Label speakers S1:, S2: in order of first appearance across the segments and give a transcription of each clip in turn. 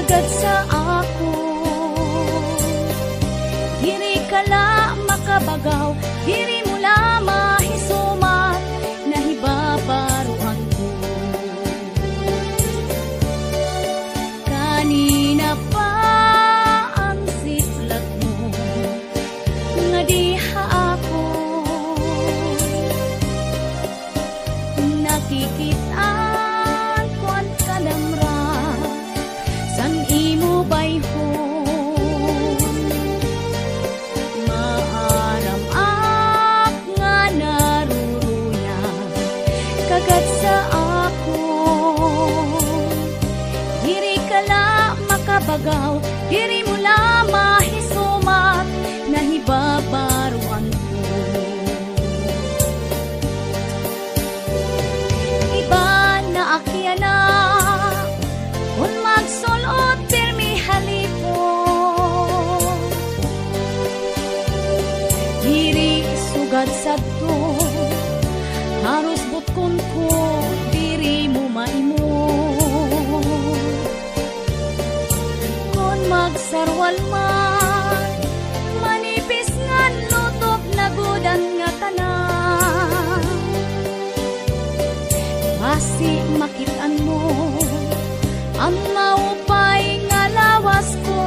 S1: kagad sa ako. Diri kala makabagaw, diri mula mahisumat, nahibabaruan ko. Kanina pa ang siplat mo, nga diha ako. Nakikitaan ko ang kalamra, san imo bayhon. Maaram ak nga naruruyag kagad sa ako. Diri kala makabagaw, diri mula mahisumat, nahibabaruan ko. Iba na akyana kung magsulot pirmi halipo. Diri sugad sadto, haros butkon ko, diri mo maimo. Kung magsarwal man, manipis nga lutop na gudan nga tanan. Basi makitaan mo ang maupay nga lawas ko.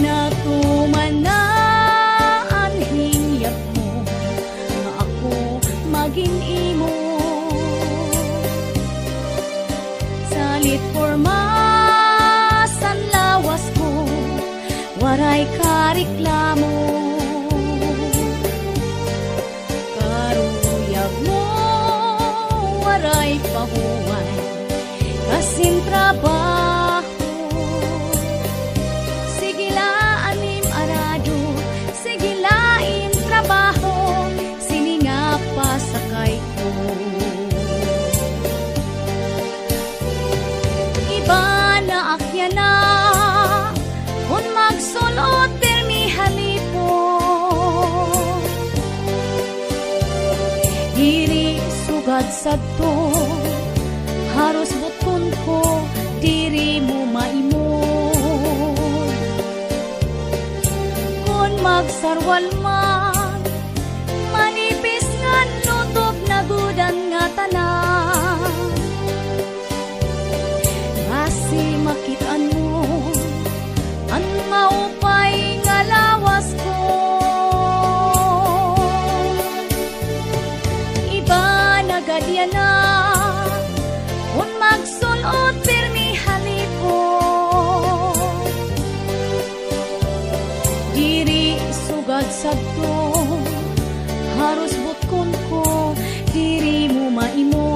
S1: Natuman na ang hingyap mo, nga ako maging imo. Salit pormas ang lawas ko, waray kareklamo. Karuyag mo, waray pahuway, kasim trabaho. Sige anim arado, sige lain trabaho, sininga pasakay ko. Iba na akyana kung magsulot pirmi halipo. Diri sugad sadto, haros butkon ko, diri mo maimod. Kung magsarwal man, manipis nga lutop na gudan nga tanan. Basi makitaan mo ang maupay nga lawas ko. Iba na gadyana kung magsulot pirmi halipo. Diri sugad sadto, haros butkon ko, diri mo maimod.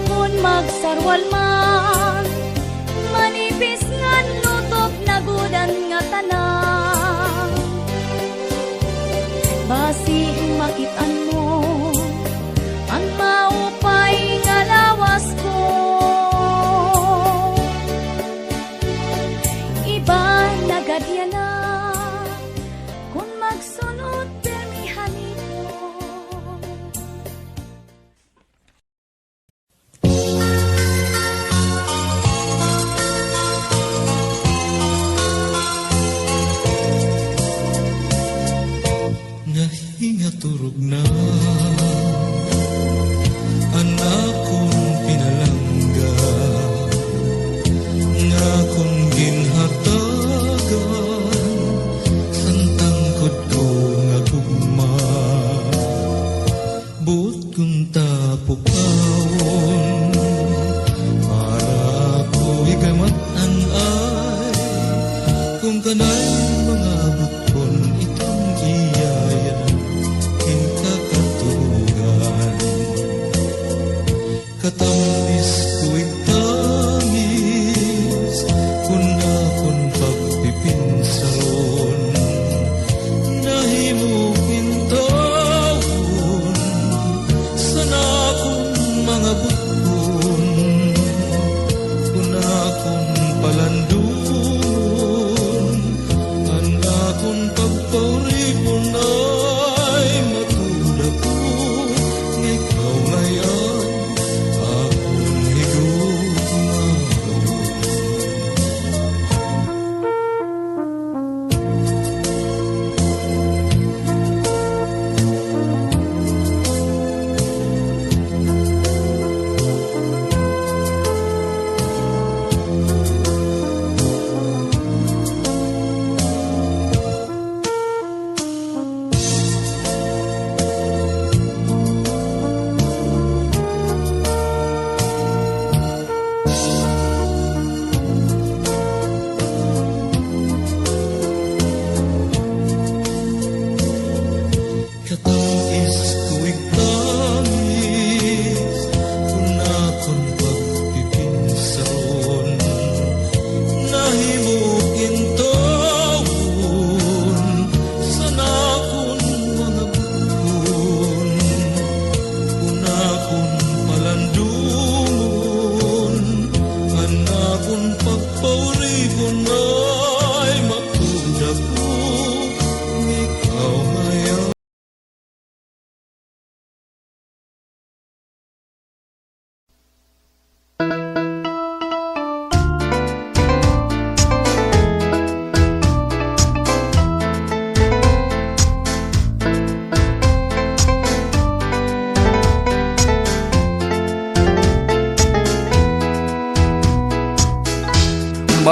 S1: Kung magsarwal man, manipis nga lutop na gudan nga tanan. Basi makitaan mo ang maupay nga lawas ko. Iba na gadyana kung magsunod pirmi halipo.
S2: Nahingaturog na anak kong pinalangga, nga kong ginhatagan ang tangkod ko nga gugma. Buot kong tapukawon para ako'y gamatan ay kung kanay mga buton itong iyaya kakatugan. Katamis ko'y tamis kung akong pagpipinsaron. Nahimong intawon sana akong mga buton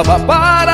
S3: Para